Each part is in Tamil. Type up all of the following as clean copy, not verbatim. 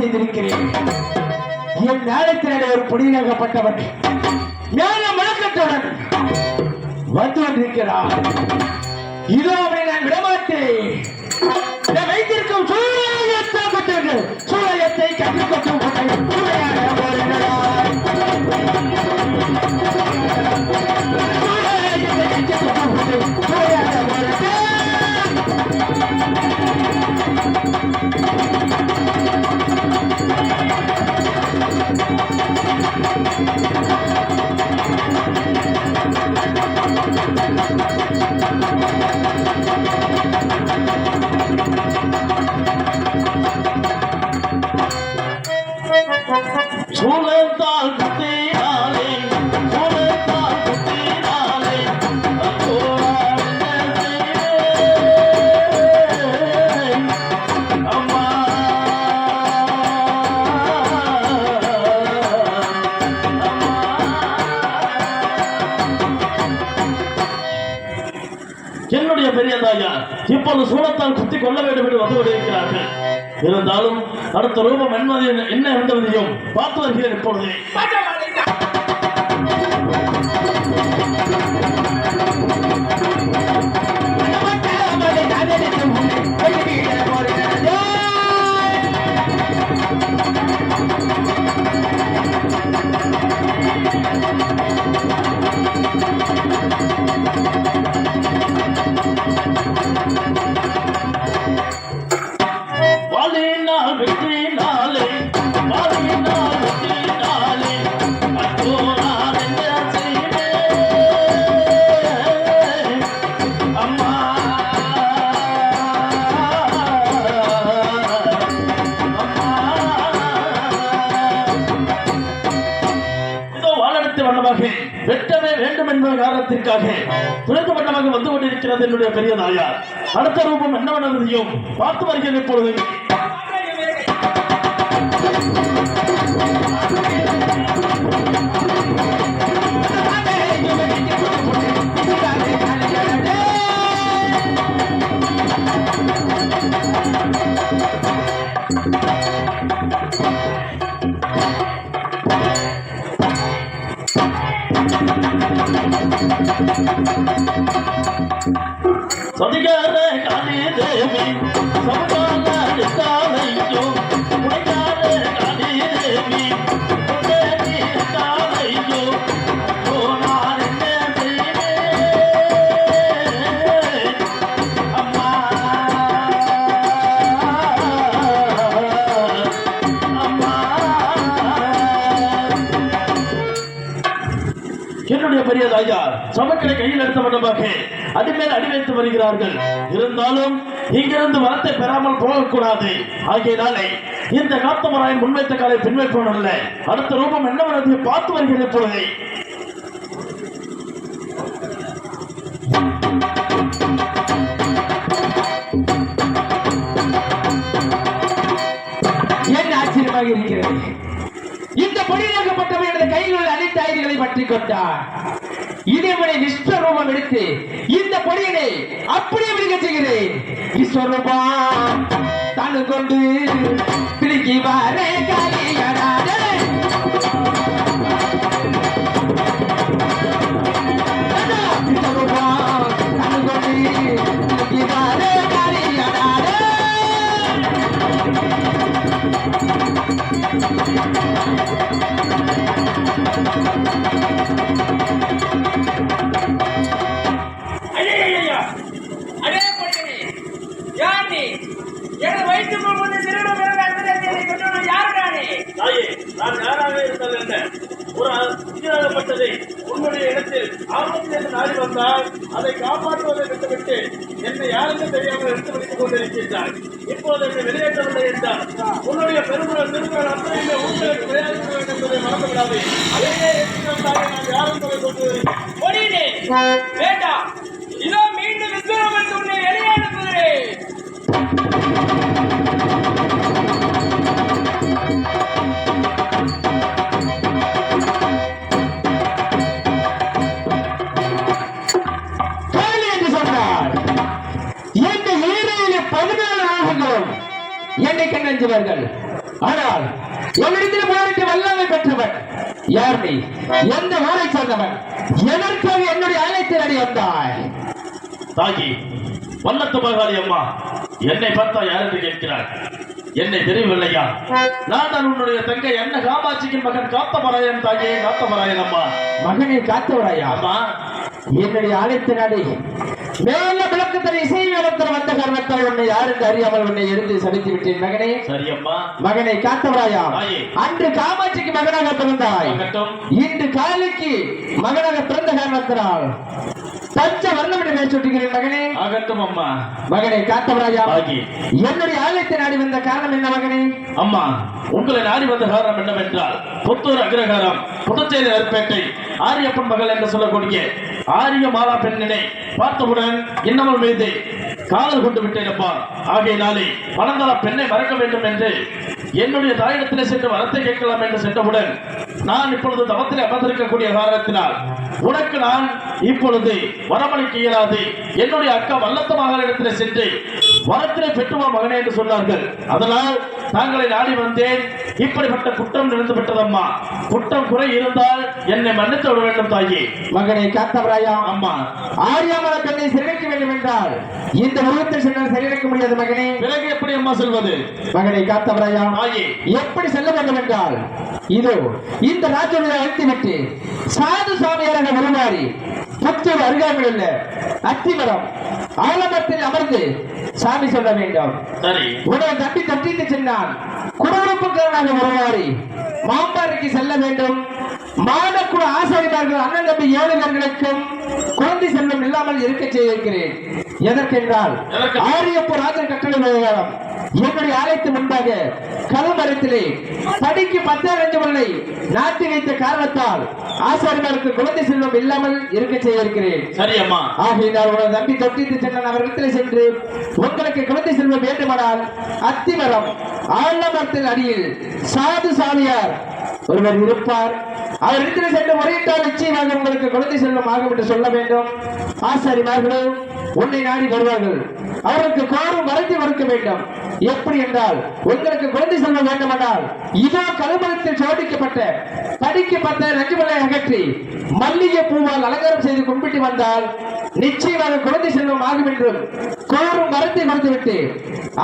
செய்திருக்கிறேன். என் ஞானத்தினே ஒரு பொடியாகப்பட்டவன் ஞான முழக்கத்துடன் வந்து கொண்டிருக்கிறார். இதோ அவனை நான் விடமாட்டேன். வைத்திருக்கும் சூழலத்தை கற்றுக்கொட்டும் சூழத்தால் குத்தினாலே சூழத்தால் குத்தினாலே அம்மா என்னுடைய பெரிய தாயா இப்போது சூழத்தால் குத்தி கொள்ள வேண்டும் என்று வந்து கொண்டிருக்கிறார்கள். இருந்தாலும் அடுத்த ரூபம் என்ன என்பதையும் பார்த்து வருகிறேன். இப்பொழுதே வெட்டவே வேண்டும் என்ற காரணத்திற்காக துணைத்து வண்ணமாக வந்து கொண்டிருக்கிறது என்னுடைய பெரிய தாயார். அடுத்த ரூபம் என்னவென்பதையும் பார்த்து வருகிறேன். இப்பொழுது சதிகார காளி தேவி சமகால காளையோ உடைகார காளி தேவி காளையோ போனார் அம்மா அம்மா என்னுடைய பெரிய தாயார் சமக்களை கையில் எடுத்த வண்ணமாக அடிமேல் அடி வைத்து வருகிறார்கள். இருந்தாலும் இங்கிருந்து வரத்தை பெறாமல் போகக்கூடாது. ஆகியனாலே இந்த காத்தமராயன் முன்வைத்த காலை பின்வைப்போன் அல்ல. அடுத்த ரூபம் என்னவென்பதை பார்த்து வருகிற பொழுதே என்ன ஆச்சரியமாக இருக்கிறது. இந்த பொடியாகப்பட்டவன் எனது கையில் உள்ள அனைத்து ஆயுதங்களை பற்றி கொண்டார். இதேமுறை விஸ்வரூபம் எடுத்து இந்த பொடியனை அப்படியே விழுக செய்கிறேன். விஸ்வரூபம் தனு கொண்டு பிடிக்கி வர காலியடாதே விஸ்வரூபம் தனு கொண்டு பிடிக்கி வர காலியடாதே உன்னுடைய இடத்தில் ஆபத்தில் நாடி வந்தால் அதை காப்பாற்றுவதை விட்டுவிட்டு என்னை யாருமே தெரியாமல் எடுத்து வைத்துக் கொண்டிருக்கின்றார். இப்போது என்னை வெளியேற்றவில்லை என்றால் உன்னுடைய பெருமுறை திருமணம் அத்தனையுமே உங்களுக்கு விளையாட வேண்டும் என்பதை மறந்து விடாது. அதையே நான் யாரும் கொண்டு வேண்டாம். இதோ மீண்டும் விஸ்வரூபன் உன்னை வெளியே அனுப்புகிறேன். என்னை கண்ணஞ்சுவார்கள். ஆனால் என்னிடத்தில் போராட்டி வல்லமை பெற்றவன் யார் நீ? எந்த ஊரை சார்ந்தவன்? எதற்காக என்னுடைய ஆலயத்தில் அடி வந்தாய்? தாயி வல்லத்து மகாளி அம்மா, என்னை பார்த்தா யார் என்று கேட்கிறார். என்னை தெரியவில்லையா? நான் தான் உன்னுடைய தங்கை என்ன காமாட்சியின் மகன் காத்தவராயன். தாயே காத்தவராயன் அம்மா. மகனை காத்தவராயா? அம்மா, என்னுடைய ஆலயத்தின் அடி மேல விளக்கத்தில் இசை வளர்த்தர் வந்த காரணத்தால் உன்னை யார் என்று அறியாமல் உன்னை எழுந்து சமைத்து விட்டேன் மகனே. சரி அம்மா. மகனை காத்தவராயா, தாயே. அன்று காமாட்சிக்கு மகனாக பிறந்தாய், ஆகட்டும். இன்று காளிக்கு மகனாக பிறந்த காரணத்தினால் பச்சை வர்ணம் என்று பெயர் சுட்டுகிறேன் மகனே. ஆகட்டும் அம்மா. மகனை காத்தவராயா, தாயே. என்னுடைய ஆலயத்தை நாடி வந்த காரணம் என்ன மகனே? அம்மா, உங்களை நாடி வந்த காரணம் என்னவென்றால் புத்தூர் அக்ரகாரம் புதுச்சேரி நற்பேட்டை ஆரியப்பன் மகள் என்று சொல்லக்கூடிய ஆரிய மாலா பெண்ணினை பார்த்தவுடன் இன்னமல் மீது காதல் கொண்டு விட்டேனப்பா. ஆகையினாலே பணந்தள பெண்ணை மறக்க வேண்டும் என்று என்னுடைய தாயிடத்திலே சென்று வரத்தை கேட்கலாம் என்று சென்றவுடன் நான் இப்பொழுது தவத்திலே அமர்ந்திருக்கக்கூடிய காரணத்தினால் உனக்கு நான் இப்பொழுது வரமளிக்க இயலாது. என்னுடைய அக்கா வல்லத்த மகளிடத்திலே சென்று வரத்திலே பெற்றுவா மகனே என்று சொன்னார்கள். அதனால் தாங்களை நாடி வந்தேன். இப்படிப்பட்ட குற்றம் நடந்து விட்டதம்மா. குற்றம் குறை இருந்தால் என்னை மன்னித்து விட வேண்டும் தாயே. மகனை காத்தவராயா, அம்மா, ஆரியாமல பெண்ணை சிறைக்க வேண்டும் என்றால் இந்த உருவத்தில் சென்றால் சிறைக்க முடியாது மகனே. பிறகு எப்படி அம்மா சொல்வது? மகனை காத்தவராயா, தாயே. எப்படி செல்ல வேண்டும் என்றால் இதோ இந்த ராஜ்யத்தை அழைத்துவிட்டு சாது சுவாமியாராக உருமாறி புத்தூர் அருகாமையில் உள்ள அத்திமரம் ஆலமரத்தில் அமர்ந்து சாமி சொல்ல வேண்டும். சரி. உடனே தப்பி தட்டித்து சென்றான். குடும்பக்காரனாக உருமாறி மாம்பாறைக்கு செல்ல வேண்டும். மாதக்குழு ஆசாரிமார்கள் அண்ணன் தம்பி 7 பேர்களுக்கும் குழந்தை செல்வம் இல்லாமல் இருக்க செய்திருக்கிறேன். எதற்கென்றால் ஆரியப்பூர் ராஜன் கட்டளை விவகாரம் என்னுடைய ஆலயத்து முன்பாக கல்மரத்திலே படிக்கு 10 முல்லை நாட்டி வைத்த காரணத்தால் ஆசாரிமாருக்கு குழந்தை செல்வம் இல்லாமல் இருக்க செய்திருக்கிறேன். சரி அம்மா. ஆகையினால் உனது தம்பி தொட்டித்து சென்றான். அவரிடத்தில் சென்று உங்களுக்கு குழந்தை செல்வம் வேண்டுமானால் அத்திமரம் ஆலமரத்தின் அடியில் சாது சாமியார் ஒருவர் இருப்பார். அவரிடத்தில் சென்று முறையிட்டால் நிச்சயமாக உங்களுக்கு குழந்தை செல்வம் ஆகும் என்று சொல்ல வேண்டும். ஆசாரிமார்களும் உன்னை நாடி வருவார்கள். அவருக்கு கோரும் மறைத்து கொடுக்க வேண்டும். எப்படி என்றால் உங்களுக்கு குழந்தை செல்வம் வேண்டுமானால் இதோ கல்மரத்தில் சோடிக்கப்பட்ட படிக்கு 10 நெஞ்சுமலை அகற்றி மல்லிகை பூவால் அலங்காரம் செய்து கும்பிட்டு வந்தால் நிச்சயமாக குழந்தை செல்வம் ஆகும் என்றும் கோரும் மரத்தை கொடுத்துவிட்டு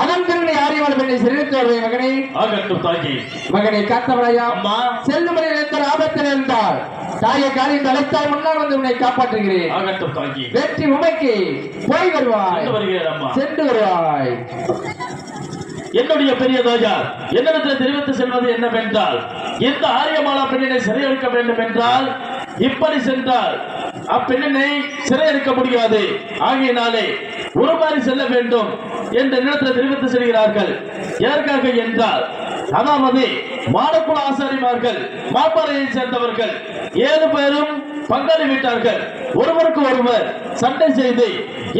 அதன் பிறகு ஆரியவாள் பெண்ணை சிறைத்து வருவேன் மகனே. ஆகட்டும் தாயே. மகனை காத்தவராயா, அம்மா, செல்லுமலை எந்த ஆபத்தில் இருந்தால் தாயை காலில் அழைத்தால் முன்னால் வந்து உன்னை காப்பாற்றுகிறேன். ஆகட்டும் தாயே. வெற்றி உமைக்கு போய் வருவாய், சென்று வருகிறேன் அம்மா. சென்று வருவாய். என்னுடைய பெரிய தாயார் என்னிடத்தில் தெரிவித்து செல்வது என்னவென்றால் இந்த ஆரியமாலா பெண்ணினை சிறையெடுக்க வேண்டும் என்றால் இப்படி சென்றால் அப்பெண்ணினை சிறையெடுக்க முடியாது. ஆகையினாலே உருமாறி செல்ல வேண்டும் என்ற நிலத்தில் தெரிவித்து செல்கிறார்கள். எதற்காக என்றால் அதாவது மாடக்குள ஆசாரிமார்கள் மாப்பாறையை சேர்ந்தவர்கள் 7 பேரும் பங்காளி விட்டார்கள். ஒருவருக்கு ஒருவர் சண்டை செய்து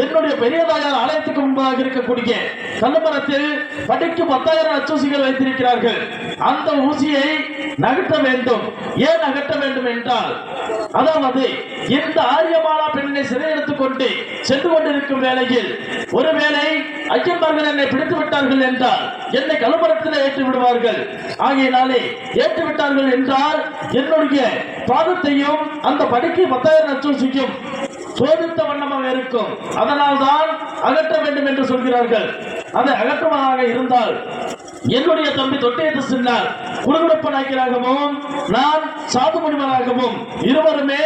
என்னுடைய பெரிய தாயார் ஆலயத்துக்கு முன்பாக இருக்கக்கூடிய கல்லுமரத்தில் படிக்கு 10,000 அச்சூசிகள் வைத்திருக்கிறார்கள். அந்த ஊசியை நகர்த்த வேண்டும். ஏன் நகர்த்த வேண்டும் என்றால் அதாவது இந்த ஆரியமாலா பெண்ணை சிறையெடுத்துக் கொண்டு சென்று கொண்டிருக்கும் வேளையில் ஒருவேளை ஐயன்மார்கள் என்னை பிடித்து விட்டார்கள் என்றால் என்னை கல்லுமரத்தில் ஏற்றி விடுவார்கள். ஆகையினாலே ஏற்றி விட்டார்கள் என்றால் என்னுடைய பாதத்தையும் அந்த படிக்கு 10,000 அச்சூசிக்கும் சோதித்த வண்ணமாக இருக்கும். அதனால் தான் அகற்ற வேண்டும் என்று சொல்கிறார்கள். அதை அகற்றுவதாக இருந்தால் என்னுடைய தம்பி தொட்டியத்து சென்றால் குடுகுடுப்ப நாயக்கராகவும் நான் சாது முனிவராகவும் இருவருமே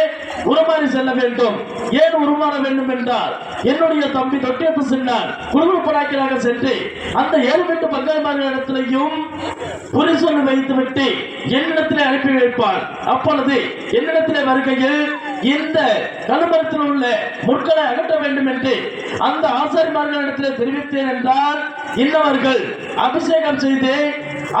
உருமாறி செல்ல வேண்டும். ஏன் உருமாற வேண்டும் என்றால் என்னுடைய தம்பி தொட்டியத்து சென்றால் குடுகுடுப்ப நாயக்கராக சென்று அந்த 7 வீட்டு பங்காளிமார்களிடத்திலையும் குறி சொல்லி வைத்துவிட்டு என்னிடத்திலே அனுப்பி வைப்பார். அப்பொழுது என்னிடத்திலே வருகையில் இந்த கல்மரத்தில் உள்ள முட்களை அகற்ற வேண்டும் என்று அந்த ஆசாரிமார்களிடத்தில் தெரிவித்தேன் என்றால் இன்னவர்கள் அபிஷேகம் செய்து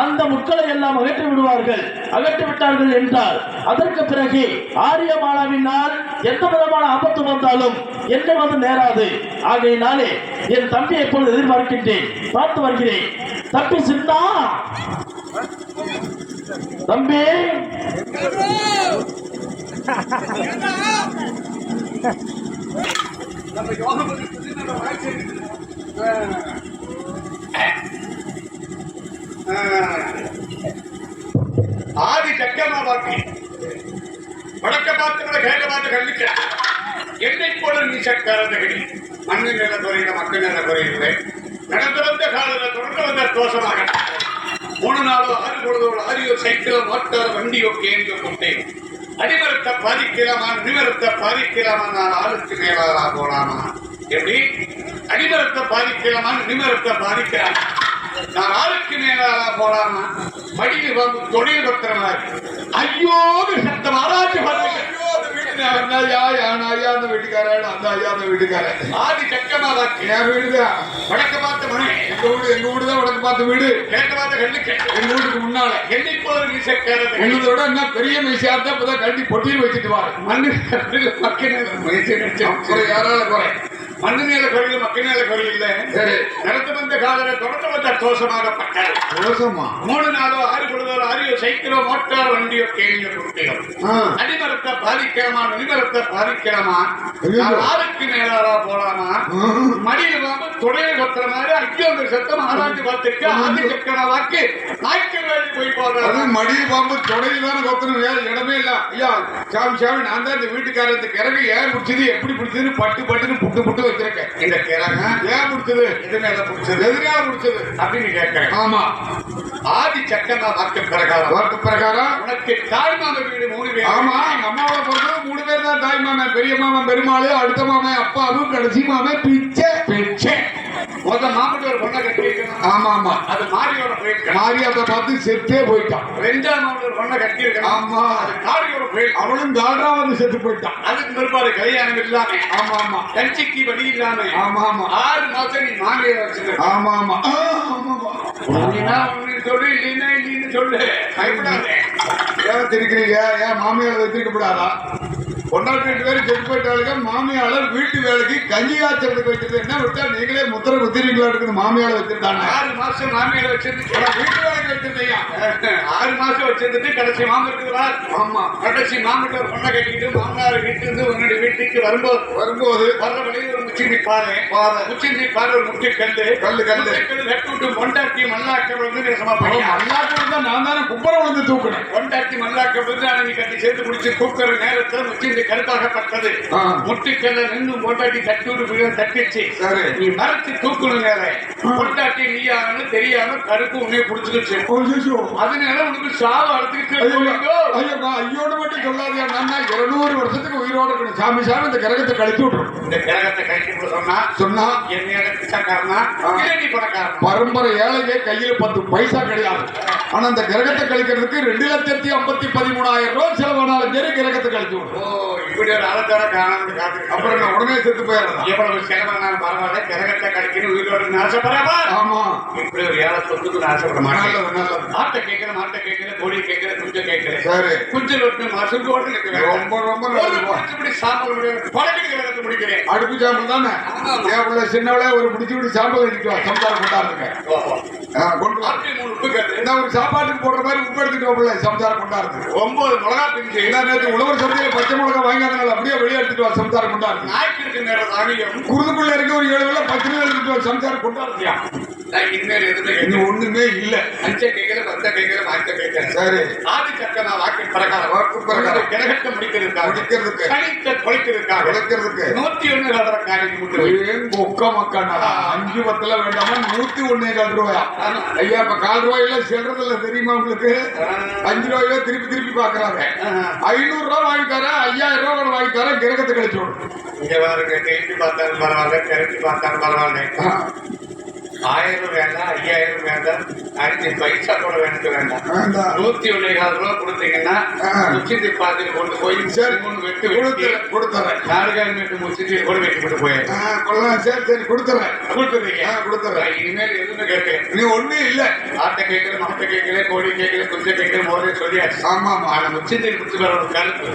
அந்த முட்களை எல்லாம் அகற்றி விடுவார்கள். அகற்றி விட்டார்கள் என்றால் அதற்கு பிறகு ஆரியமாலாவினால் எந்த விதமான ஆபத்து வந்தாலும் என்ன வந்து நேராது. ஆகையினாலே என் தம்பி எப்பொழுது எதிர்பார்க்கின்றேன், பார்த்து வருகிறேன். தம்பி சின்னா, தம்பி நம்ம யோகம் பத்தி நம்ம வாழ்க்கை சக்கமா பாக்கி வடக்க பார்த்து கிழக்க பார்த்து கண்டிக்க என்னை போல நீ சக்காரதகடி மண்ணு நில குறையில மக்கள் நில குறையில்லை நடந்து வந்த காலத்தில் தொடர்ந்து வந்த தோஷமாக 3 நாளோ 6 பொழுதோ லாரியோ சைக்கிளோ மோட்டார் வண்டியோ கேங்கோ கொண்டேன் அடிமரத்தை பாதிக்கலாமா நிமரத்தை பாதிக்கலாமா நான் ஆளுக்கு மேலாளா போலாமா எப்படி அடிமரத்தை பாதிக்கலாமா நிமரத்தை பாதிக்கலாமா நான் ஆளுக்கு மேலாளா போலாமா மடியில் வந்து தொழில் பத்திரமா ஐயோ சத்தம் ஆராய்ச்சி பார்த்து அந்த வீட்டுக்காரன் அந்த ஐயா அந்த வீட்டுக்காரன் ஆதி சக்கமா வாக்கு என் வீடுதான் வடக்க பார்த்த மனை எங்க வீடுதான் வடக்கு பார்த்த வீடு கிழக்க பார்த்த கண்ணுக்கு எங்க வீட்டுக்கு முன்னால என்னை போல மீசக்காரன் என்னதோட என்ன பெரிய மீசையா இருந்தா இப்பதான் கட்டி பொட்டியில் வச்சுட்டு வாரு மண்ணு மக்கள் யாரால குறை மண்ணு மேல குறையில் மக்கள் மேல குறையில் சரி நடந்து வந்த காலத்தில் தொடர்ந்து வந்த தோஷமாகப்பட்டார் தோஷமா 3 நாளோ 6 பொழுதோ லாரியோ சைக்கிளோ மோட்டார் வண்டியோ கேள்வியோ கொடுத்தீங்க அடிமரத்தை பாதிக்கலாமா நுனிமரத்தை பாதிக்கலாமா ஆளுக்கு மேலாளா போலாமா மடியில் வாங்க தொடையை கொத்துற மாதிரி ஐயோ சத்தம் ஆராய்ச்சி பார்த்துருக்கு ஆதி சக்கர வாக்கு நாய்க்கு வேலை போய் போடுறாரு மடியில் பாம்பு தொடையில் தானே கொத்தணும் வேற இடமே இல்ல ஐயா சாமி சாமி நான் தான் இந்த வீட்டுக்காரத்துக்கு இறங்கி ஏன் பிடிச்சது எப்படி பிடிச்சதுன்னு பட்டுன்னு புட்டு வச்சிருக்கேன் இந்த கிழங்க ஏன் பிடிச்சது எது மேல பிடிச்சது எதுனால பிடிச்சது அப்படின்னு கேட்கிறேன் ஆமா ஆதி சக்கரா வாக்கு பிரகாரம் உனக்கு தாய் மாமன் வீடு 3 பேர் ஆமா அம்மாவை பொறுத்து 3 பேர் தான் தாய் மாமன் பெரிய மாமன் பெருமாள் அடுத்த மாமன் அப்பாவும் கடைசி மாமன் பிச்சை மொத்த மாமன் ஒரு பொண்ணை கட்டியிருக்கணும் ஆமா ஆமா அது மாரியோட போயிருக்க மாரியாத்தை பார்த்து செத்தே போயிட்டான் 2ஆம் மாமன் ஒரு பொண்ணை கட்டியிருக்கணும் ஆமா அது காரியோட போயிருக்க அவளும் காடா வந்து செத்து போயிட்டான் அதுக்கு பிற்பாடு கல்யாணம் இல்லாம ஆமா ஆமா கட்சிக்கு வழி இல்லாம ஆமா ஆமா 6 மாசம் நீ மாமியை வச்சிருக்க ஆமா ஆமா சொல்லு இல்லைன்னா இல்லைன்னு சொல்லு பயப்படாதே ஏன் தெரிக்கிறீங்க ஏன் மாமியார் வச்சிருக்கப்படாதா பொண்டாட்டி 2 பேரும் செத்து போயிட்டாளுங்க மாமியாளர் வீட்டு வேலைக்கு கஞ்சி காய்ச்சறதுக்கு வச்சிருக்க என்ன விட்டா நீங்களே முத்திர குத்திரீங்களா இருக்குது மாமியாளர் வச்சிருக்காங்க 6 மாசம் மாமியார் வச்சிருந்து வீட்டு வேலைக்கு வச்சிருந்தீங்க 6 மாசம் வச்சிருந்துட்டு கடைசி மாமன் இருக்குதா ஆமா கடைசி மாமன் ஒரு பொண்ணை கட்டிட்டு மாமனார் வீட்டு இருந்து உன்னுடைய வீட்டுக்கு வரும்போது வர்ற வழியில் ஒரு முச்சி பாரு முச்சி பாரு ஒரு முட்டி கல்லு கட்டு விட்டு பொண்டாட்டி மல்லாக்க வந்து மல்லாக்க தான் நான் தானே குப்பரை வந்து தூக்குறேன் பொண்டாட்டி மல்லாக்க வந்து அன்னைக்கு கட்டி சேர்த்து பிடிச்சி தூக்குற நேரத்தில் முச்சி கருத்தாகப்பட்டது முட்டுக்கல்ல நின்று பொண்டாட்டி தட்டி தட்டிச்சு நீ மறைச்சு தூக்கணும் நேர பொண்டாட்டி நீயானு தெரியாம கருப்பு உன்னைய புடிச்சுக்கிச்சு அதனால உனக்கு சாவ அழுத்துக்கிட்டு ஐயோட மட்டும் சொல்லாதியா நான் 200 வருஷத்துக்கு உயிரோட இருக்கணும் சாமி சாமி இந்த கிரகத்தை கழிச்சு விட்டுரும் இந்த கிரகத்தை கழிச்சு சொன்னா என்ன பிச்சைக்காரனா நீ பணக்காரன் பரம்பரை ஏழையே கையில 10 பைசா கிடையாது ஆனா அந்த கிரகத்தை கழிக்கிறதுக்கு 2,53,000 ரூபாய் செலவானாலும் சரி கிரகத்தை கழிச்சு விடும் இப்படி ஒரு ஆளத்தோட காணாமல் காத்து அப்புறம் நான் உடனே செத்து போயிடலாம் எவ்வளவு செலவானாலும் பரவாயில்ல கிரகத்தை கழிக்கணும் உயிரோடு ஆசைப்படாமா ஆமா இப்படி ஒரு ஏழை சொத்துக்கு ஆசைப்பட மாட்டேன் ஆட்டை கேட்கிறேன் கோழி கேட்கிறேன் குஞ்சம் கேட்கிறேன் சரி குஞ்சல் ஒட்டு மாசம் ஓட்டு இருக்கிறேன் ரொம்ப இப்படி சாம்பல் பழக்கி கிரகத்தை முடிக்கிறேன் அடுப்பு சாம்பல் தானே ஏன் சின்னவளே ஒரு பிடிச்சி சாம்பல் அடிக்கலாம் சம்சாரம் கொண்டாடுங்க கொண்டு 3 உப்பு கேட்டு ஒரு சாப்பாட்டுக்கு போடுற மாதிரி உப்பு எடுத்துட்டு சம்சாரம் கொண்டாடுது 9 மிளகா பிஞ்சு நேற்று உழவர் சந்தையில் பச்சை மிளகா வாங்காதனால அப்படியே வெளியே எடுத்துட்டு வா சம்சாரம் கொண்டாடுது நாய்க்கு இருக்கு நேரம் தானியம் குருதுக்குள்ள இருக்க ஒரு 7 வேளை 10 வேளை எடுத்துட்டு வா சம்சாரம் கொண்டாடுறியா இனிமேல் எதுவுமே ஒண்ணுமே இல்ல அஞ்ச கேட்கல 10 கேட்கல வாய்க்க கேட்கல சரி ஆதி சக்கரா வாக்கு பிரகாரம் கிரகத்தை முடிக்கிறதுக்கு கணித்த தொலைக்கிறதுக்காக 101 கல்ற காரியம் ஒக்க மக்கா 5 10 வேண்டாமா 101 ரூபாயா ஐயா இப்ப 4 ரூபாயில செல்றதுல தெரியுமா உங்களுக்கு 5 ரூபாயோ திருப்பி பாக்குறாங்க 500 ரூபாய் வாங்கி தரேன் 5000 ரூபாய் வாங்கி தரேன் கிரகத்தை கழிச்சு விடும் இங்க பாருங்க கேட்டு பார்த்தாலும் பரவாயில்ல கிரகி பார்த்தாலும் பரவாயில்ல 1000 வேண்டாம் 5000 வேண்டாம் 5 பைசா கூட வேண்டாம் 101 ரூபாய் கொடுத்தீங்கன்னா முச்சித்தி பாத்திரம் கொண்டு போய் 3 வெட்டு கொடுத்துறேன் 4 மீட்டர் முச்சித்தி கூட வெட்டி போய் சரி கொடுத்துறேன் இனிமேல் எதுவுமே கேட்கிறேன் நீ ஒண்ணும் இல்ல ஆட்டை கேட்கல மாட்டை கேட்கல கோழி கேட்கல குஞ்சை கேட்கல போதே சொல்லியாச்சு ஆமா ஆனா முச்சித்தி குடிச்சு வர ஒரு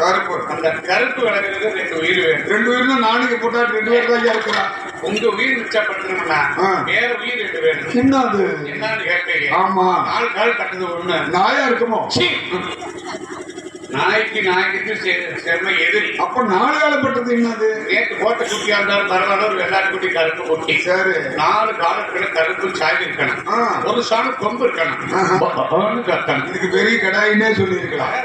கருப்பு அந்த கருப்பு விளக்குறது 2 உயிர் வேணும் 2 உயிர்னா நாளைக்கு போட்டா 2 பேர் தான் இருக்கிறான் உங்க உயிர் மிச்சப்படுத்தணும்னா வேற உயிர் 2 வேணும் என்னன்னு கேட்பீங்க ஆமா 4 கால் கட்டுது ஒண்ணு நாயா இருக்குமோ நாய்க்கு செம்ம எதிரி. அப்ப 4 காலப்பட்டது என்னது? நேற்று போட்ட குட்டியா இருந்தாலும் பரவாயில்ல, ஒரு வெள்ளாட்டு குட்டி கருப்பு குட்டி. சரி. 4 காலத்துல கருப்பு சாய் இருக்கணும், ஒரு சாணு கொம்பு இருக்கணும், கத்தணும். இதுக்கு பெரிய கடாயினே சொல்லி இருக்கலாம்.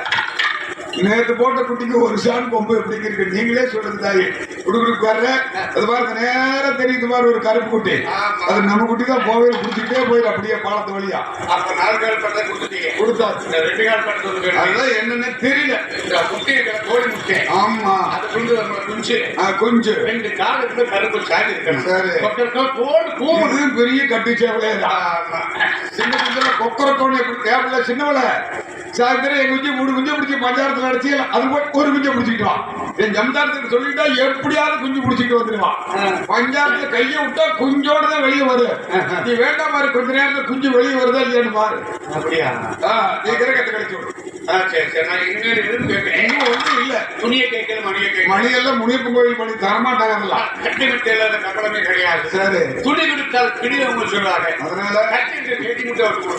நேற்று போட்ட குட்டிக்கு ஒரு சான் கொம்பு எப்படி இருக்கு நீங்களே சொல்றது தாயே. குடுக்குடுக்கு வர்ற அது பாருங்க நேரம் தெரியுது பாரு ஒரு கருப்பு குட்டி. அது நம்ம குட்டி தான் போவேல் குடிச்சுட்டே போயிரு அப்படியே பாலத்து வழியா. அப்ப 4 கால் பட்டதை கொடுத்துட்டீங்க. கொடுத்தாச்சு. 2 கால் பட்டது அதுதான் என்னன்னு தெரியல. இந்த குட்டி இருக்கிற கோழி முட்டை. ஆமா அது குஞ்சு குஞ்சு 2 காலுக்கு கருப்பு சாய் இருக்கணும். சரி. கோடு பெரிய கட்டி சேவலே சின்ன குஞ்சல கொக்கரக்கோணி எப்படி தேவையில்ல சின்னவள சாயந்தரம் என் குஞ்சு 3 குஞ்சு பிடிச்சி பஞ்சாரத்துல அடிச்சு அது போய் ஒரு குஞ்சு பிடிச்சிக்கிட்டுவான். என் ஜம்தாரத்துக்கு சொல்லிட்டா எப்படியாவது குஞ்சு பிடிச்சிட்டு வந்துடுவான். பஞ்சாரத்துல கையை விட்டா குஞ்சோட தான் வெளியே வரும். நீ வேண்டாம் பாரு கொஞ்ச நேரத்துல குஞ்சு வெளியே வருதா இல்லையான்னு பாரு. அப்படியா? நீ கிரகத்தை கிடைச்சு விடு. சரி சரி, நான் இனிமேல் எதுவும் கேட்கிறேன். இன்னும் ஒண்ணும் இல்ல. துணியை கேட்கல, மணியை கேட்கல. மணியெல்லாம் முனியப்பு கோயில் பண்ணி தரமாட்டாங்கல்ல. கட்டி விட்டு இல்லாத கட்டளமே கிடையாது. சரி. துணி கொடுத்தால் பிடிவங்க சொல்றாங்க. அதனால கட்டி வேட்டி முட்டை விட்டு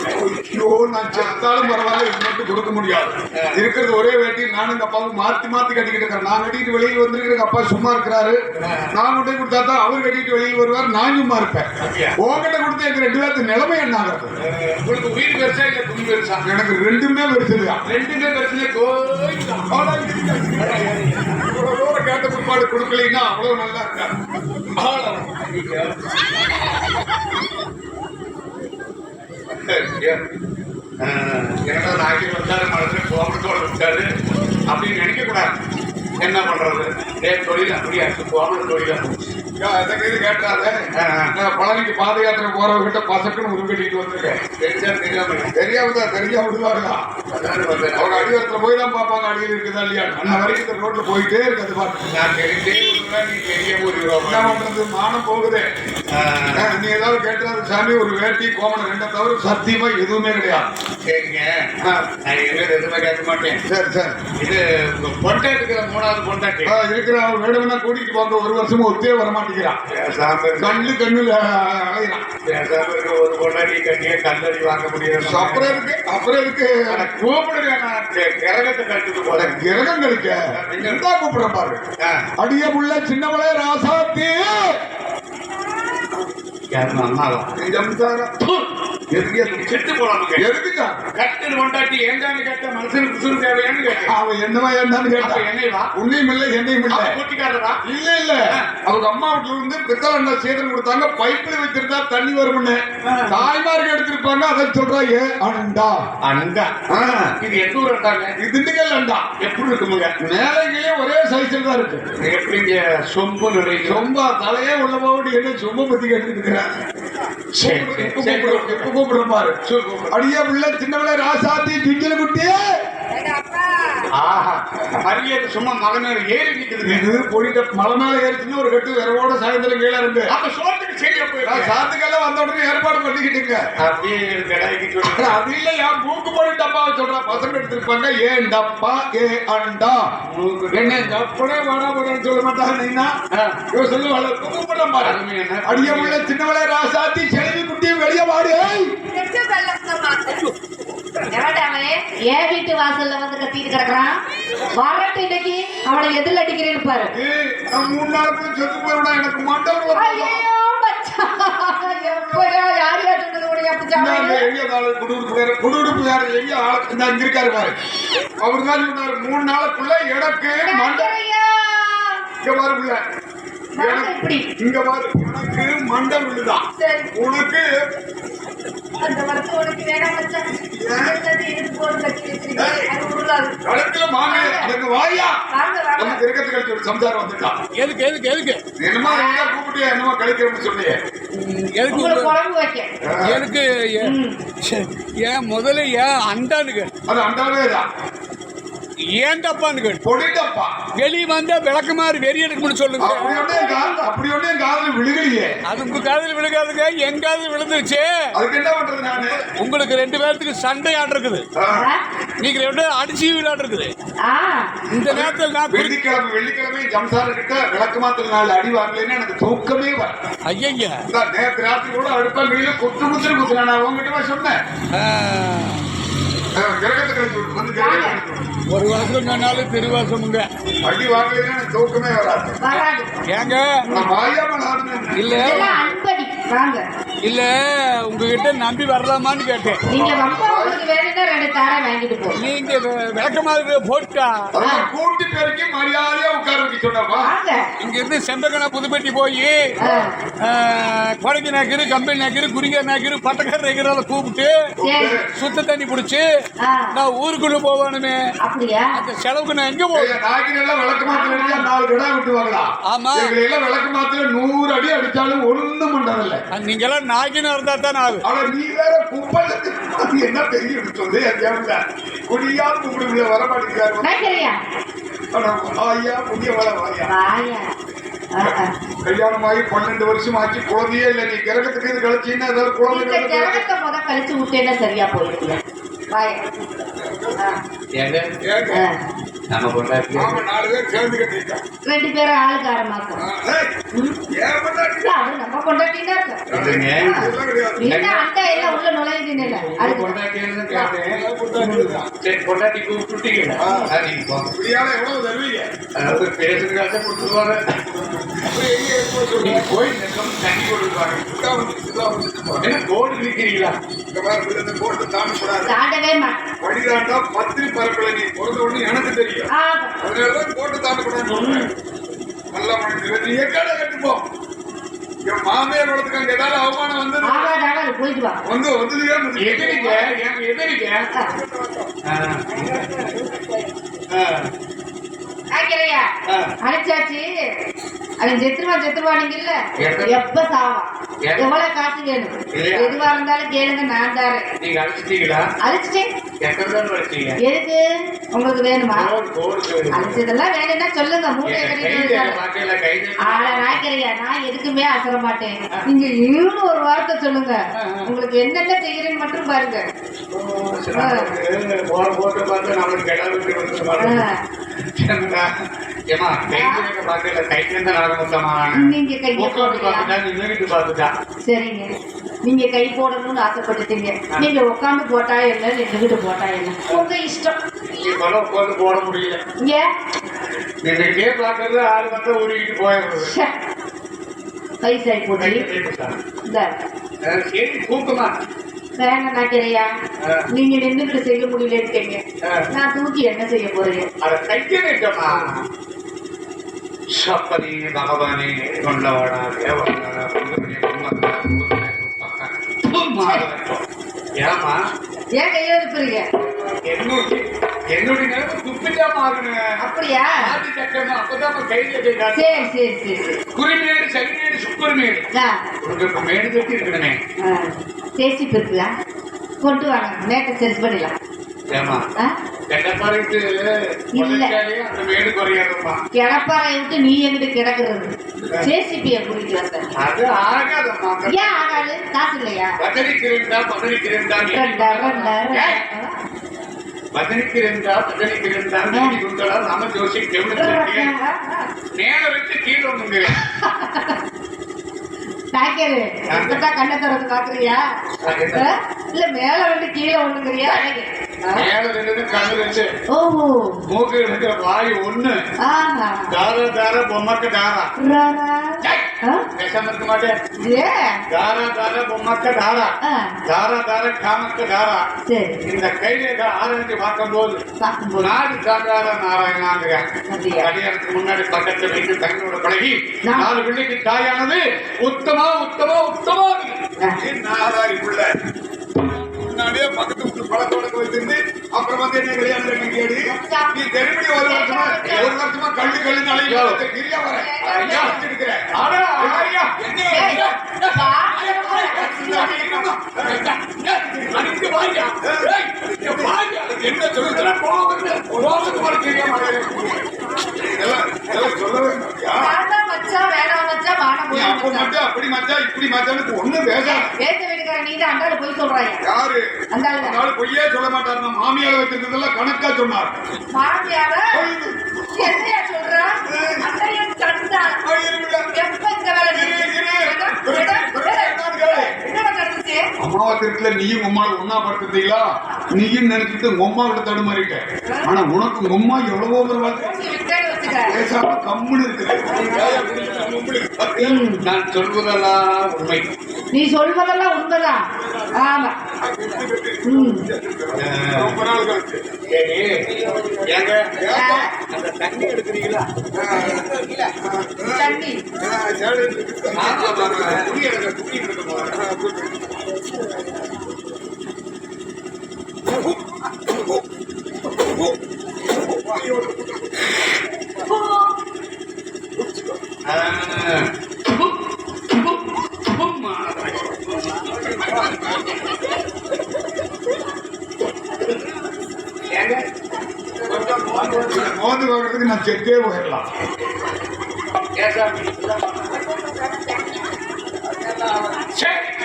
ஐயோ நான் செத்தாலும் பரவாயில்ல இது மட்டும் கொடுக்க முடியாது. இருக்கிறது ஒரே வேட்டி. நானும் எங்க அப்பாவும் மாத்தி மாத்தி கட்டிக்கிட்டு இருக்கிறேன். நான் கட்டிட்டு வெளியில் வந்துருக்கிற அப்பா சும்மா இருக்கிறாரு. நான் மட்டும் கொடுத்தா தான் அவர் கட்டிட்டு வெளியில் வருவார், நான் சும்மா இருப்பேன். உங்ககிட்ட கொடுத்து எங்க 2 பேருக்கு நிலைமை என்ன ஆகிறது? உங்களுக்கு உயிர் பெருசா இல்ல துணி பெருசா? எனக்கு 2மே பெருசுதான். 2மே பெருசுல கோயில் கேட்ட பிற்பாடு கொடுக்கலைன்னா அவ்வளவு நல்லா இருக்கா. என்னடா நாய்க்கு வந்தாரு மனசுல கோபத்தோட விட்டாரு அப்படின்னு நினைக்க கூடாது. என்ன பண்றது? தொழில் அப்படியா கோபம் தொழிலா கேட்டாரு. பழனிக்கு பாத யாத்திரை போறவர்கிட்ட பசக்குன்னு உருவெட்டிட்டு வந்திருக்கேன். தெரியாம விடுவாங்களா? அவங்க அடிவாரத்துல போய் தான் பார்ப்பாங்க அடியில் இருக்குதா இல்லையா. அண்ணா வரைக்கும் இந்த ரோட்ல போயிட்டே இருக்குது பாட்டு. நான் தெரிஞ்சே நீ பெரிய என்ன பண்றது? மானம் போகுது. நீ ஏதாவது கேட்டாரு சாமி ஒரு வேட்டி கோமணம் 2 தவிர சத்தியமா எதுவுமே கிடையாது. சரிங்க, நான் இனிமேல் எதுவுமே கேட்க மாட்டேன். சரி சரி. இது பொண்டாட்டுக்கிற 3வது பொண்டாட்டி இருக்கிற வேணும்னா கூட்டிட்டு போங்க. 1 வருஷமா ஒத்தே வர மாட்டேங்கிறான். கண்ணுல அழகிறான். ஒரு பொண்டாட்டி கட்டிய கல்லறி வாங்க முடியாது. அப்புறம் இருக்கு கூப்பிடுங்க. நான் கிரகத்தை கட்டுட்டு போறேன். கிரகம் கழிக்க என்ன கூப்பிடுறேன் பாரு. அடிய புள்ள சின்னவளே ராசாத்தி அம்மாவா செத்து போறாங்க. எதுக்குக்கா கட்டில் கொண்டாட்டி ஏண்டான்னு கேட்ட மனுஷனுக்கு சுரு தேவையான்னு கேட்டேன். அவன் என்னவா என்னன்னு கேட்டா என்னைவா உன்னையும் இல்லை என்னையும் இல்லை. கூட்டிக்காரரா? இல்ல அவங்க அம்மா வீட்டுல இருந்து பித்தளை சேதம் கொடுத்தாங்க. பைப்ல வச்சிருந்தா தண்ணி வரும்னு தாய்மாருக்கு எடுத்திருப்பாங்க. அதை சொல்றாங்க அண்டா அண்டா. இது எந்த ஊர் அண்டாங்க? இது திண்டுக்கல் அண்டா. எப்படி இருக்குமுங்க? மேலைகளே ஒரே சைஸ்ல தான் இருக்கு. எப்படிங்க சொம்பு நிறைய ரொம்ப தலையே உள்ள போட்டு என்ன சொம்ப பத்தி கேட்டு இருக்கிறேன். கூப்பிடுற பாரு. அடியா பிள்ளை சின்னவளே ராசாத்தி திங்கில குட்டி. மரியாதை சும்மா மலை மேல ஏறி நிக்குது. போயிட்டு மலை மேல ஏறிச்சுன்னு ஒரு கட்டு விரவோட சாயந்தரம் கீழே இருந்து அப்ப சோத்துக்கு சரியா போயிடும். சாத்துக்கெல்லாம் வந்த உடனே ஏற்பாடு பண்ணிக்கிட்டுங்க. அப்படியே கடாய்க்கு சொல்லி அது இல்ல என் மூக்கு போடி டப்பாவை சொல்றான். பசங்க எடுத்திருப்பாங்க. ஏன் டப்பா ஏ அண்டா என்ன டப்பனே வாடா போடான்னு சொல்ல மாட்டாங்க. இவன் சொல்லுவாள் கூப்பிடுற பாரு. அடிய உள்ள சின்னவளே ராசாத்தி செலவி குட்டி வெளியே வாடு. என் வீட்டு வாசல்ல வந்து கத்திட்டு கிடக்குறான். வரட்டு இன்னைக்கு அவனை எதில் அடிக்கிறேன்னு பாரு. 3 நாளுக்கு செத்து போயிடா. எனக்கு மண்டபம் யார் யார் சொன்னது குடுகுடுப்பு யாரு எங்க ஆளு இங்க இருக்காரு பாரு. அவரு தான் சொன்னாரு 3 நாளுக்குள்ள எனக்கு மண்டபம் இங்க பாருங்க. இங்க பாரு எனக்கு மண்டபம் விழுதான். உனக்கு அந்த வருஷம் உனக்கு வேணாம் மச்சான். கடத்துல மாமே எனக்கு வாயா நம்ம கிரகத்தை கழிச்சு சம்சாரம் வந்துட்டான். எதுக்கு எதுக்கு எதுக்கு என்னமா கூப்பிட்டு என்னமா கழிக்கிறோம்னு சொன்னீங்க. எதுக்கு குழம்பு வைக்க எதுக்கு ஏன் முதல்ல ஏன் அண்டானுங்க அது அண்டாவே தான். ஏன் டப்பான்னு பொடி டப்பா வெளியே வந்தா விளக்கமாறு வெறி எடுக்கணும்னு சொல்லுங்க. அப்படி ஒண்ணு என் காதுல விழுகலையே. அது உங்க காதுல விழுகாதுங்க, என் காதுல விழுந்துருச்சு. அதுக்கு என்ன பண்றது? நானு உங்களுக்கு 2 பேர்த்துக்கு சண்டை ஆட்டு இருக்குது. நீங்க 2 பேரும் அடிச்சு விளையாட்டு இருக்குது. இந்த நேரத்தில் நான் வெள்ளிக்கிழமை ஜம்சார கிட்ட விளக்கு மாத்திர நாள் அடி வாங்கலைன்னா எனக்கு தூக்கமே வர. ஐயா நேற்று ராத்திரி கூட அடுப்பாங்க குத்து குத்துன்னு குத்துனா நான் உங்ககிட்ட சொன்னேன். கிரகத்தை கழிச்சு விட்டு வந்து கிரகத்தை கழிச்சு விட்டு. ஒரு வாசம் சொன்னாலும் திருவாசமுங்க. அடி வாங்கலைன்னா எனக்கு தூக்கமே வராது. வராது. ஏங்க நான் வாயாம நாடுனேன். இல்ல இதெல்லாம் அன்படி வாங்க. இல்ல உங்ககிட்ட நம்பி வரலாமான்னு கேட்டேன். நீங்க ரொம்ப உங்களுக்கு வேணும்னா 2 தாரை வாங்கிட்டு போ. நீங்க விளக்கமாக போட்டா அதான் கூட்டி பெருக்கி மரியாதையா உட்கார வைக்க சொன்னாப்பா. வாங்க. இங்க இருந்து செம்பகனா புதுப்பட்டி போய் கொடைக்கு நாக்கிரு, கம்பெனி நாக்கிரு, குறிங்கர் நாக்கிரு, பட்டக்கார நகைரால கூப்பிட்டு சரி. சுத்த தண்ணி பிடிச்சு ஆ. நான் ஊருக்குள்ள போவானுமே. அப்படியா? அந்த செலவுக்கு நான் எங்க போவேன்? நாய்க்கு எல்லாம் விளக்கு மாத்திர அடிச்சா 4 கடா விட்டுவாங்களா? ஆமா. எங்களை எல்லாம் விளக்கு மாத்திர 100 அடி அடிச்சாலும் ஒண்ணும் பண்றதில்ல. நீங்க எல்லாம் நாய்க்குன்னு இருந்தா தான் ஆகும். ஆனா நீ வேற குப்பையில என்ன தெரியும் சொல்லு. என் தேவையில்ல குடியா கும்பிடுல வர மாட்டேங்கிறாரு. நாய்க்கறியா? ஐயா புதிய வர வாயா. வாயா. கல்யாணமாகி 12 வருஷம் ஆச்சு, குழந்தையே இல்ல. நீ கிரகத்துக்கு இது கழிச்சீங்கன்னா ஏதாவது இந்த குழந்தை கிரகத்தை முத கழிச்சு விட்டேன்னா சரியா போயிருக்கு. வாயா. ஏங்க நம்ம கொண்டாடி ஆமா 4 பேர் சேர்ந்து கட்டிட்டான். 2 பேரும் ஆளுக்கு 6 மாசம். ஏன் பண்ணாட்டி அது நம்ம கொண்டாட்டினா இருக்கு. இல்லைங்க. இதெல்லாம் கிடையாது. என்ன அந்த எல்லாம் உள்ள நுழையுதுன்னு அதுக்கு கொண்டாட்டின்னு கேட்டேன். சரி கொண்டாட்டி கூப்பிட்டுட்டீங்க. நீங்க போங்க. இப்படியால எவ்வளவு தருவீங்க? அதாவது பேசுறதுக்காக கொடுத்துருவாங்க. நீங்க போய் நெல்லம் தண்ணி கொடுத்துருவாங்க. என்ன போர்டு நிற்கிறீங்களா? இந்த மாதிரி இந்த போட்டு தாண்டக்கூடாது. தாண்டவே மாட்டேன். வடிதாண்டா பத்திரி பரப்பல நீ பிறந்த ஒண்ணு எனக்கு தெரியும். அதனாலதான் போட்டு தாண்டக்கூடாது சொல்றேன். நல்ல மனிதர் நீ எக்காட கட்டுப்போம். என் மாமையை கொடுத்துக்காங்க ஏதாவது அவமானம் வந்தது ஆகாது போயிட்டு வா. வந்ததுக்கே எதிரிங்க என் எதிரிங்க. ஆக்கிறையா அழைச்சாச்சு. அவன் செத்துருவானீங்கல்ல, எப்ப சாவான், எவ்வளவு காசு வேணும், எதுவா இருந்தாலும் கேளுங்க, நான் தாரேன். நீங்க அழைச்சிட்டீங்களா? அழைச்சிட்டேன். எத்தனை தான் அழைச்சீங்க? எதுக்கு உங்களுக்கு வேணுமா? அழைச்சதெல்லாம் வேணும்னா சொல்லுங்க. மூட்டை கட்டிட்டு ஆள நாய்க்கிறையா, நான் எதுக்குமே அசர மாட்டேன். நீங்க இன்னும் ஒரு வார்த்தை சொல்லுங்க, உங்களுக்கு என்னென்ன செய்யறேன்னு மட்டும் பாருங்க. போட்டு பார்த்து நம்மளுக்கு கிடாவிட்டு ஏமா கைக்கு பார்க்கல கைக்கு நீங்க கை பார்த்துட்டா. சரிங்க, நீங்க கை போடணும்னு ஆசைப்பட்டுட்டீங்க. நீங்க உட்காந்து போட்டா என்ன, நின்றுகிட்டு போட்டா என்ன, உங்க இஷ்டம். உட்காந்து போட முடியல. ஏன் நீங்க பார்க்கறது ஆளு மட்டும் ஊறிக்கிட்டு போயிடுறது. வயசாகி போட்டு இந்த சரி தூக்கமா வேணாம் நாக்கிறையா, நீங்க நின்றுகிட்டு செய்ய முடியலன்னு நான் தூக்கி என்ன செய்ய போறேன்? அதை தைக்க வைக்கமா. சப்பனி பகவானே கொண்டவாடா தேவடா ஏமா ஏன் கையில இருக்கிறீங்க? என்னுடைய நிலைமை துப்பிட்டா மாறணும். அப்படியா? அப்பதான் கையில சரி சரி சரி சரி. குறிமேடு சனிமேடு சுக்குரிமேடு உங்களுக்கு மேடு கட்டி இருக்கணுமே. சேசிப்பு இருக்குதா? கொண்டு வாங்க, மேட்டை செட் பண்ணிடலாம். ஏமா கிடப்பாறைட்டு அந்த மேடு குறையாதுமா. கிடப்பாறை விட்டு நீ எங்கிட்ட கிடக்குறது? சேசிப்பிய கூட்டிட்டு வந்த அது ஆகாதம்மா. ஏன் ஆகாது? காசு இல்லையா? பதனிக்கிறேன்டா பதனிக்கிறேன்டா நம்ம ஜோசி நேரம் வச்சு கீழே ஒண்ணுங்கிறேன். தாக்கேரு கண்ணை திறந்து பாக்குறியா? இல்ல மேல வந்து கீழே ஒண்ணுங்கிறியா? மேல ரெண்டு கண்ணு வச்சு ஓஹோ மூக்கு இருக்கிற வாய் ஒண்ணு தாரா தாரா பொம்மக்க தாரா பேசாம இருக்க மாட்டேன். தாரா தாரா பொம்மக்க தாரா தாரா தாரா காமக்க தாரா. இந்த கையில ஆரம்பிச்சு பார்க்கும் போது நாடு தாண்டார நாராயணாங்க கல்யாணத்துக்கு முன்னாடி பக்கத்துல வைத்து தங்களோட பழகி 4 பிள்ளைக்கு தாயானது உத்தமா உத்தமா உத்தமா நாராயணி பிள்ளை முன்னாடியே பக்கத்து விட்டு பழத்தோட வச்சிருந்து அப்புறம் வந்து என்ன கல்யாணம் கேடி நீ திரும்பி ஒரு வருஷமா கல்லு கல்லு நாளைக்கு கிரியா வர ஐயா வச்சிருக்கிறேன். என்ன சொல்லுற சொல்லவே அப்படி மச்சா இப்படி மச்சான்னு ஒண்ணு போய் சொல்றாங்க. யாரு பொய்யே சொல்ல மாட்டாரு. மாமியார வச்சிருந்ததெல்லாம் கணக்கா சொன்னார். மாமியார என்னையா சொல்ற? அத்தையும் கண்டா எப்ப இந்த வேலை அம்மாவா திருட்டுல நீயும் உம்மாவை ஒன்னா படுத்துட்டீங்களா? நீயும் நினைச்சிட்டு உங்க அம்மா கிட்ட தடுமாறிட்ட. ஆனா உனக்கு உங்க அம்மா எவ்வளவோ பேசாம கம்முன்னு இருக்குது. நான் சொல்வதெல்லாம் உண்மை. நீ சொல்வதெல்லாம் உண்மைதான். ஆமா. ரொம்ப நாள் கழிச்சு சரி, ஏங்க அந்த தண்ணி எடுக்கிறீங்களா? தண்ணி துணி எடுக்க மோந்து வாங்குறதுக்கு நான் செக்கே போயிடலாம்.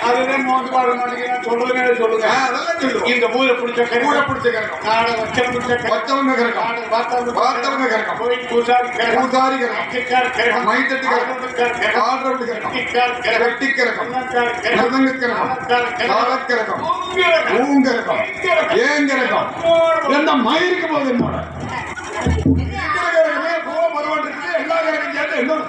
அதுதான் மோந்து பாட மாட்டேங்க. சொல்லுங்க சொல்லுங்க. அதெல்லாம் சொல்லுவோம். இந்த ஊரை பிடிச்ச ஊரை பிடிச்ச கறக்கம், நாடை வச்ச பிடிச்ச வச்சவங்க கறக்கம், பார்த்தவங்க கறக்கம், கோயில் பூசாரி பூசாரி கறக்கம், மைத்தட்டி கறக்கம், ஆடுறவங்க கறக்கம், வெட்டி கறக்கம், மருதங்க கறக்கம், காலக்கறக்கம், ஊங்கறக்கம், ஏங்கறக்கம், என்ன மயிருக்கு போகுது என்னோட எல்லா கறக்கும் சேர்ந்து இன்னொரு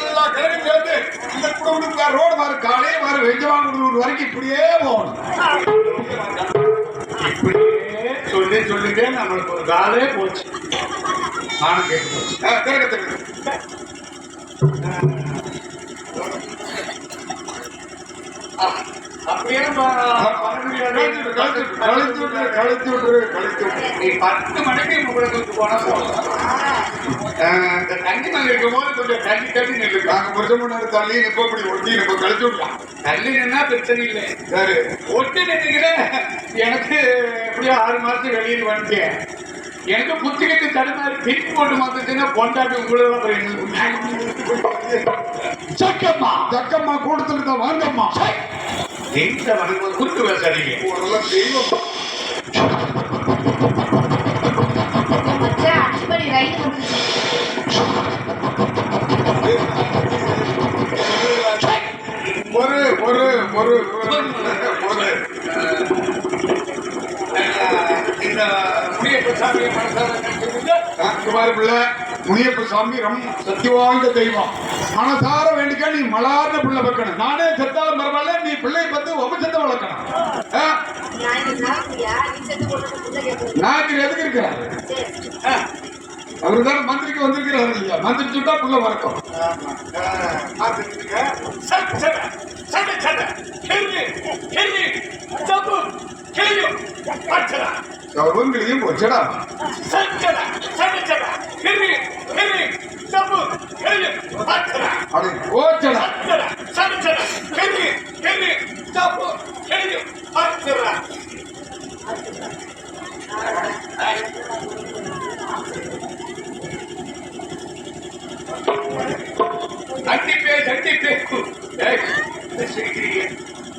எல்லா கறக்கும் சேர்ந்து இந்த குடும்பத்துக்கு ரோடு மாறு காலையே மாறு வெஞ்சவாங்க வரைக்கும் இப்படியே போகணும். இப்படியே சொல்லி சொல்லிட்டே நம்மளுக்கு ஒரு காலே போச்சு. நானும் கேட்டு போச்சு. அப்படியே நீ 10 மணிக்கு உங்களுக்கு போனா இந்த தண்ணி மேல இருக்கும் போது கொஞ்சம் தண்ணி தண்ணி நிற்கு. நாங்க புரிஞ்ச முன்னாடி தள்ளி இப்ப இப்படி ஒட்டி இப்ப கழிச்சு விடலாம். தள்ளி நின்னா பிரச்சனை இல்லை. சரி, ஒட்டி நின்றுக்கிறேன். எனக்கு எப்படியோ 6 மாசம் வெளியில் வந்துட்டேன். எனக்கு புத்திக்கிட்டு தடுமாறி பின் போட்டு வந்துச்சுன்னா பொண்டாட்டி உங்களுக்கு சக்கம்மா சக்கம்மா கூட்டத்துல தான் வாங்கம்மா. எங்க வரும்போது குறுக்கு பேசாதீங்க. தெய்வம் அடிப்படை ரயில் ஒரு ஒரு ஒரு இந்த முனியப்ப சாமியை குமார் பிள்ளை முனியப்ப சாமி ரொம்ப சக்தி வாய்ந்த தெய்வம். மனசார வேண்டிக்கா நீ மலார்ந்த பிள்ளை வைக்கணும். நானே செத்தாலும் பரவாயில்ல, நீ பிள்ளையை பார்த்து வம்சத்தை வளர்க்கணும். நாயக்கர் எதுக்கு இருக்கிறார்? அவருதான் மந்திரிக்கு வந்திருக்கிறார் இல்லையா? மந்திரி சுட்டா பிள்ளை வளர்க்கும். சவுங்களையும் வச்சடா அப்படி போச்சடா.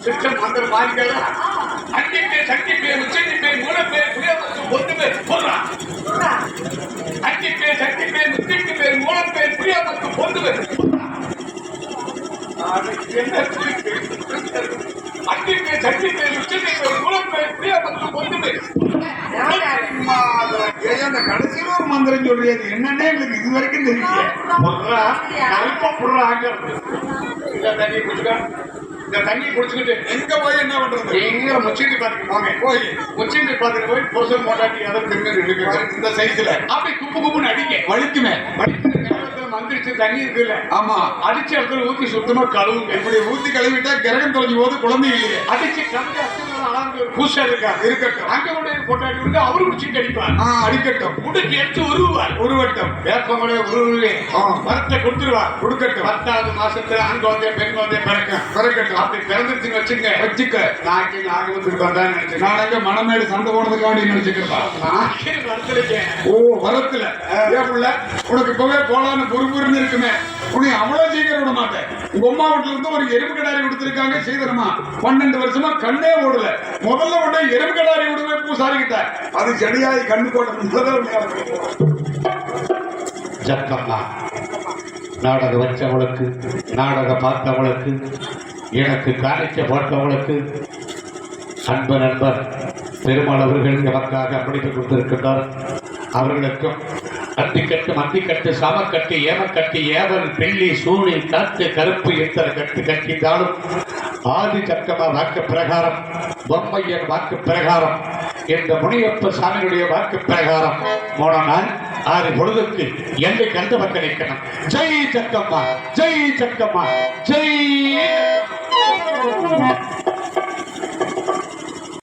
சிஸ்டம் மந்திரம் மாறிக்கிறா. அன்னிப்பே சக்திப்பே உச்சனிப்பே மூலப்பே புரியப்பட்டு ஒன்று பேர் சொல்றான். அன்னிப்பே சக்திப்பே முத்திக்கு பேர் மூலப்பே புரியப்பட்டு ஒன்று பேர் அன்னிப்பே சக்திப்பே உச்சனிப்பே மூலப்பே புரியப்பட்டு ஒன்று பேர். அந்த கடைசியில் ஒரு மந்திரம் சொல்றியது என்னன்னே எங்களுக்கு இது வரைக்கும் தெரியல. தண்ணி குடிச்சுக்க. இந்த தண்ணி குடிச்சுக்கிட்டு எங்க போய் என்ன பண்றது? எங்க முச்சீட்டு பார்த்துட்டு போங்க. போய் முச்சீட்டு பார்த்துட்டு போய் பொருசல் மோட்டாட்டி அதை திரும்பி இருக்கு. இந்த சைஸ்ல அப்படி குப்பு குப்புன்னு அடிங்க. வலிக்குமே. மந்திரிச்சு தண்ணி இருக்குல்ல, ஆமா, அடிச்ச இடத்துல ஊத்தி சுத்தமா கழுவுங்க. இப்படி ஊத்தி கழுவிட்டா கிரகம் தொலைஞ்சு போது குழந்தை இல்லையே. அடிச்சு கலந்து பூசா இருக்கா இருக்கட்டும். அங்க கொண்டு கொண்டாடி விட்டு அவரு குடிச்சு அடிப்பார். அடிக்கட்டும். உடுக்கி எடுத்து உருவார். உருவட்டம் வேப்பமலை உருவே மரத்தை கொடுத்துருவார். கொடுக்கட்டும். 10வது மாசத்துல ஆண் குழந்தை பெண் குழந்தை பிறக்கட்டும். அப்படி பிறந்துச்சுன்னு வச்சுக்க நாக்கி நாகவத்துக்கு வந்தான்னு நினைச்சு நான் எங்க மனமேடு சண்டை போனதுக்காண்டி நினைச்சுக்கிறேன். நாக்கே வரத்துலக்கேன். ஓ வரத்துல ஏப்புள்ள உனக்கு இப்பவே போலான்னு பொறுப்புன்னு இருக்குமே. உன்னை அவ்வளவு சீக்கிரம் விட மாட்டேன். உங்க அம்மா வீட்டுல இருந்து ஒரு எறும்பு கடாரி கொடுத்திருக்காங்க சீதனமா. 12 வருஷமா கண்ணே ஓடல. முதல்ல உடனே எறும்பு கடாரி விடுவே பூசாரிக்கிட்ட. அது செடியாயி கண்ணு போட்ட ஜக்கம்மா நாடகம் வச்சவளுக்கு, நாடகம் பார்த்தவளுக்கு, எனக்கு காணிக்க போட்டவளுக்கு, அன்பர் பெருமாள் அவர்கள் எமக்காக அர்ப்பணித்துக் கொடுத்திருக்கின்றார். அவர்களுக்கும் அத்திக்கட்டு சமக்கட்டு ஏமக்கட்டு ஏவல் பில்லி சூழி காத்து கருப்பு எத்தனை கட்டு கட்டினாலும் ஆதி சக்கம வாக்கு பிரகாரம் பொம்மையன் வாக்கு பிரகாரம் இந்த முனியப்ப சாமியுடைய வாக்கு பிரகாரம் 3 நாள் 6 பொழுதுக்கு எல்லை கண்டு மக்களிக்கணும். ஜெய் சக்கம்மா, ஜெய் சக்கம்மா, ஜெய்